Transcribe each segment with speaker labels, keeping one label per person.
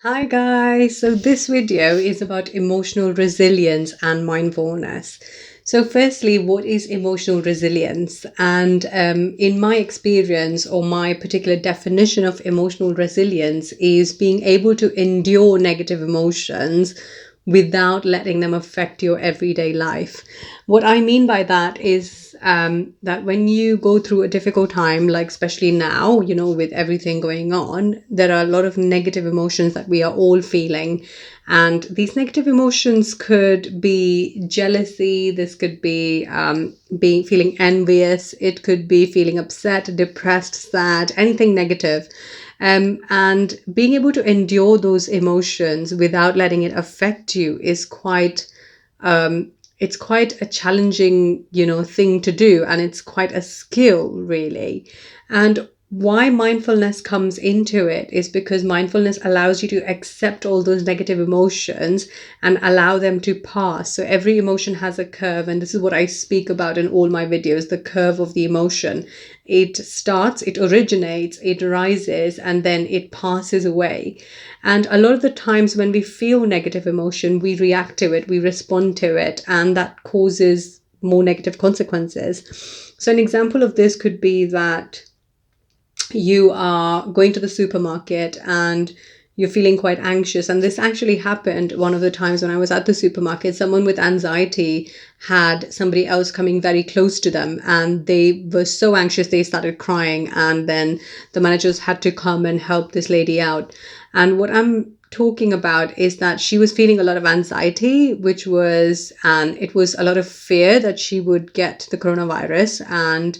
Speaker 1: Hi guys, so this video is about emotional resilience and mindfulness. So firstly, what is emotional resilience? And in my experience or my particular definition of emotional resilience is being able to endure negative emotions without letting them affect your everyday life. What I mean by that is that when you go through a difficult time, like especially now, with everything going on, there are a lot of negative emotions that we are all feeling. And these negative emotions could be jealousy, this could be being feeling envious, it could be feeling upset, depressed, sad, anything negative. And being able to endure those emotions without letting it affect you is um, it's quite a challenging, thing to do, and it's quite a skill, really. And why mindfulness comes into it is because mindfulness allows you to accept all those negative emotions and allow them to pass. So every emotion has a curve, and this is what I speak about in all my videos, the curve of the emotion. It starts, it originates, it rises, and then it passes away. And a lot of the times when we feel negative emotion, we react to it, we respond to it, and that causes more negative consequences. So an example of this could be that you are going to the supermarket and you're feeling quite anxious. And this actually happened one of the times when I was at the supermarket. Someone with anxiety had somebody else coming very close to them, and they were so anxious they started crying. And then the managers had to come and help this lady out. And what I'm talking about is that she was feeling a lot of anxiety, and it was a lot of fear that she would get the coronavirus. And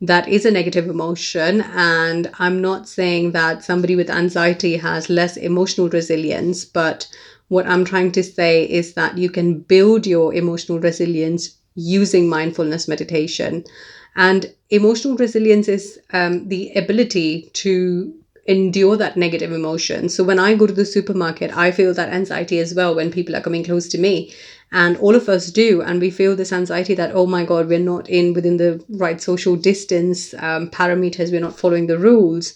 Speaker 1: that is a negative emotion. And I'm not saying that somebody with anxiety has less emotional resilience, but what I'm trying to say is that you can build your emotional resilience using mindfulness meditation. And emotional resilience is the ability to endure that negative emotion. So when I go to the supermarket, I feel that anxiety as well when people are coming close to me. And all of us do. And we feel this anxiety that, oh my God, we're not within the right social distance parameters, we're not following the rules.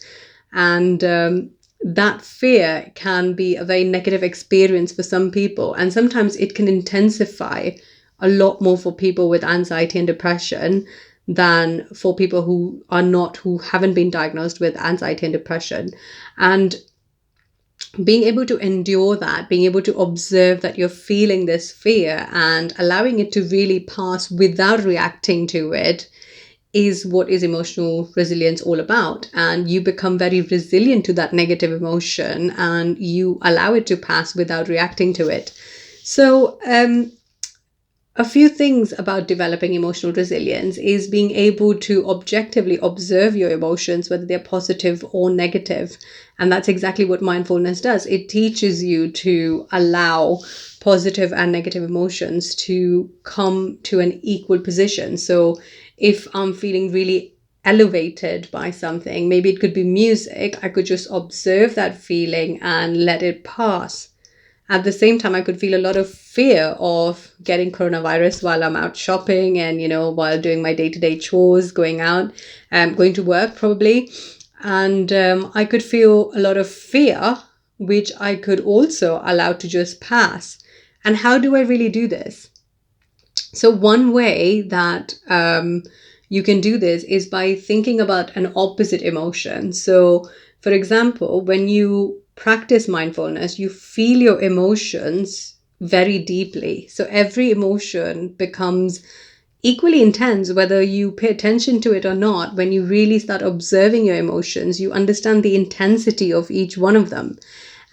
Speaker 1: And that fear can be a very negative experience for some people. And sometimes it can intensify a lot more for people with anxiety and depression than for people who haven't been diagnosed with anxiety and depression. And being able to endure that, being able to observe that you're feeling this fear and allowing it to really pass without reacting to it is what is emotional resilience all about. And you become very resilient to that negative emotion and you allow it to pass without reacting to it. So, a few things about developing emotional resilience is being able to objectively observe your emotions, whether they're positive or negative. And that's exactly what mindfulness does. It teaches you to allow positive and negative emotions to come to an equal position. So if I'm feeling really elevated by something, maybe it could be music, I could just observe that feeling and let it pass. At the same time, I could feel a lot of fear of getting coronavirus while I'm out shopping and, while doing my day-to-day chores, going out, going to work probably. And I could feel a lot of fear, which I could also allow to just pass. And how do I really do this? So one way that you can do this is by thinking about an opposite emotion. So, for example, when you practice mindfulness, you feel your emotions very deeply. So every emotion becomes equally intense, whether you pay attention to it or not. When you really start observing your emotions, you understand the intensity of each one of them.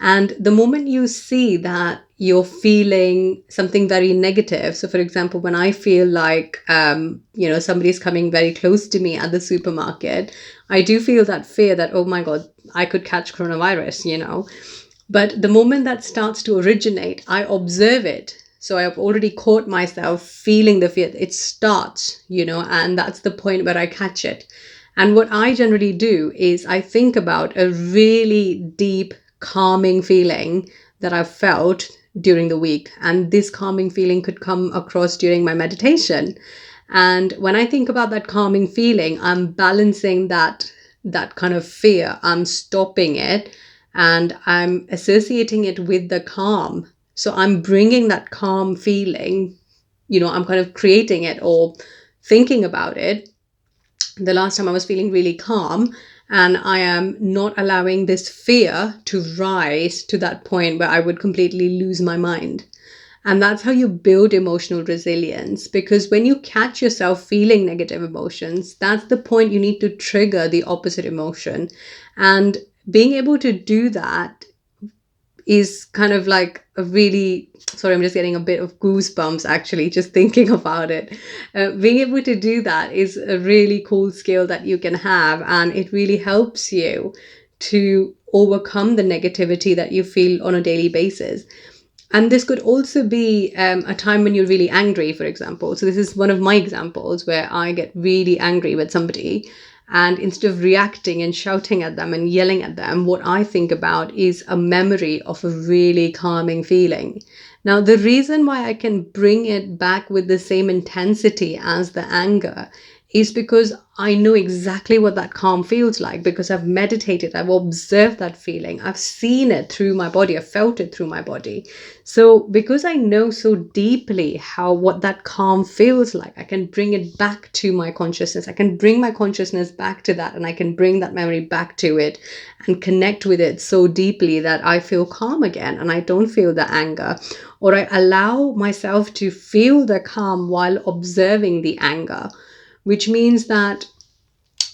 Speaker 1: And the moment you see that you're feeling something very negative, so for example, when I feel like, somebody's coming very close to me at the supermarket, I do feel that fear that, oh my God, I could catch coronavirus. But the moment that starts to originate, I observe it. So I've already caught myself feeling the fear. It starts, and that's the point where I catch it. And what I generally do is I think about a really deep, calming feeling that I've felt during the week. And this calming feeling could come across during my meditation. And when I think about that calming feeling, I'm balancing that kind of fear. I'm stopping it and I'm associating it with the calm. So I'm bringing that calm feeling, I'm kind of creating it or thinking about it. The last time I was feeling really calm, and I am not allowing this fear to rise to that point where I would completely lose my mind. And that's how you build emotional resilience, because when you catch yourself feeling negative emotions, that's the point you need to trigger the opposite emotion. And being able to do that is kind of like a really, sorry, I'm just getting a bit of goosebumps actually just thinking about it. Being able to do that is a really cool skill that you can have, and it really helps you to overcome the negativity that you feel on a daily basis. And this could also be a time when you're really angry, for example. So this is one of my examples where I get really angry with somebody. And instead of reacting and shouting at them and yelling at them, what I think about is a memory of a really calming feeling. Now, the reason why I can bring it back with the same intensity as the anger is because I know exactly what that calm feels like, because I've meditated, I've observed that feeling, I've seen it through my body, I've felt it through my body. So because I know so deeply what that calm feels like, I can bring it back to my consciousness. I can bring my consciousness back to that, and I can bring that memory back to it and connect with it so deeply that I feel calm again and I don't feel the anger, or I allow myself to feel the calm while observing the anger, which means that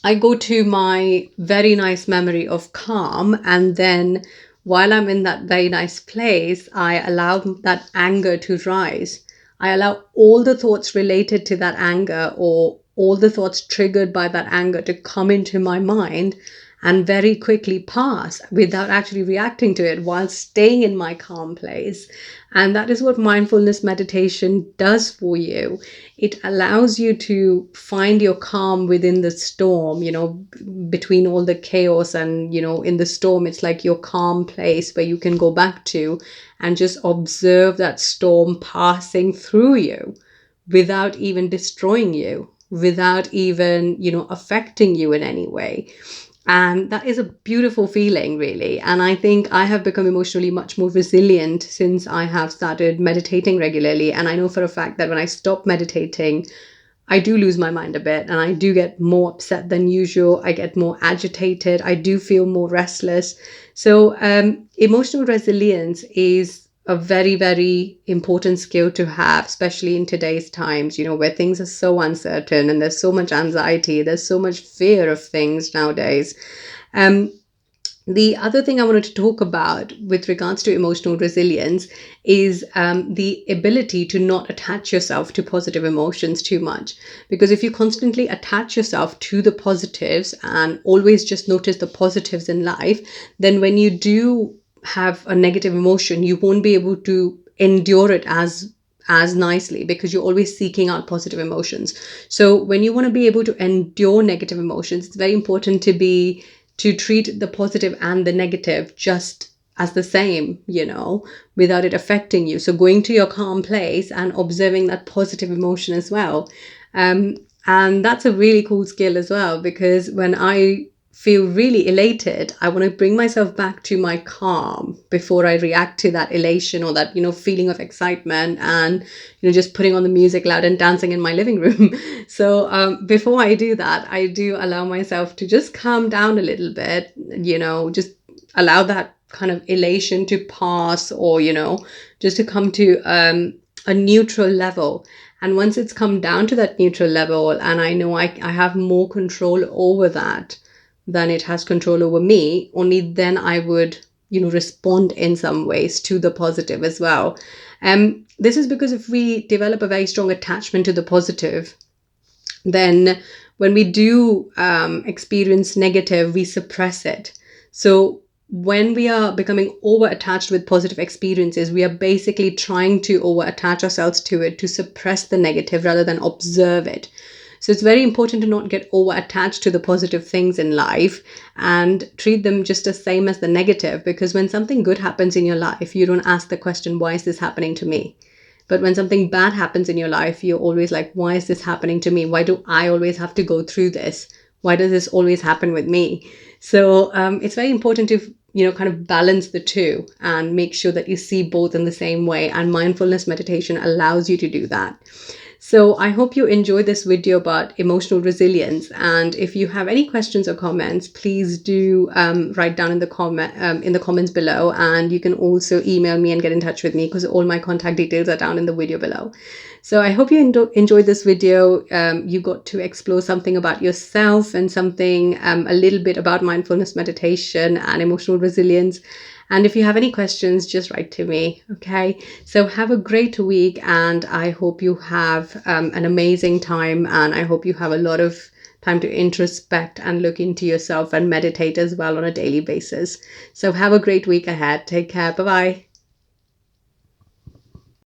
Speaker 1: I go to my very nice memory of calm, and then while I'm in that very nice place, I allow that anger to rise. I allow all the thoughts related to that anger, or all the thoughts triggered by that anger, to come into my mind and very quickly pass without actually reacting to it, while staying in my calm place. And that is what mindfulness meditation does for you. It allows you to find your calm within the storm, between all the chaos. And, in the storm, it's like your calm place where you can go back to and just observe that storm passing through you without even destroying you, without even, affecting you in any way. And that is a beautiful feeling, really. And I think I have become emotionally much more resilient since I have started meditating regularly. And I know for a fact that when I stop meditating, I do lose my mind a bit, and I do get more upset than usual. I get more agitated. I do feel more restless. So, emotional resilience is a very, very important skill to have, especially in today's times, where things are so uncertain and there's so much anxiety, there's so much fear of things nowadays. Um, the other thing I wanted to talk about with regards to emotional resilience is the ability to not attach yourself to positive emotions too much. Because if you constantly attach yourself to the positives and always just notice the positives in life, then when you do have a negative emotion, you won't be able to endure it as nicely, because you're always seeking out positive emotions. So when you want to be able to endure negative emotions, it's very important to treat the positive and the negative just as the same, without it affecting you. So going to your calm place and observing that positive emotion as well. And that's a really cool skill as well, because when I feel really elated, I want to bring myself back to my calm before I react to that elation or that, feeling of excitement, and, just putting on the music loud and dancing in my living room. So before I do that, I do allow myself to just calm down a little bit, just allow that kind of elation to pass, or, just to come to a neutral level. And once it's come down to that neutral level, and I know I have more control over that than it has control over me, only then I would, respond in some ways to the positive as well. This is because if we develop a very strong attachment to the positive, then when we do experience negative, we suppress it. So when we are becoming over attached with positive experiences, we are basically trying to over attach ourselves to it, to suppress the negative rather than observe it. So it's very important to not get over attached to the positive things in life and treat them just the same as the negative. Because when something good happens in your life, you don't ask the question, why is this happening to me? But when something bad happens in your life, you're always like, why is this happening to me? Why do I always have to go through this? Why does this always happen with me? So it's very important to kind of balance the two and make sure that you see both in the same way. And mindfulness meditation allows you to do that. So I hope you enjoyed this video about emotional resilience. And if you have any questions or comments, please do write down in the comments below. And you can also email me and get in touch with me, because all my contact details are down in the video below. So I hope you enjoyed this video. You got to explore something about yourself and something a little bit about mindfulness meditation and emotional resilience. And if you have any questions, just write to me. Okay. So have a great week, and I hope you have an amazing time. And I hope you have a lot of time to introspect and look into yourself and meditate as well on a daily basis. So have a great week ahead. Take care. Bye bye.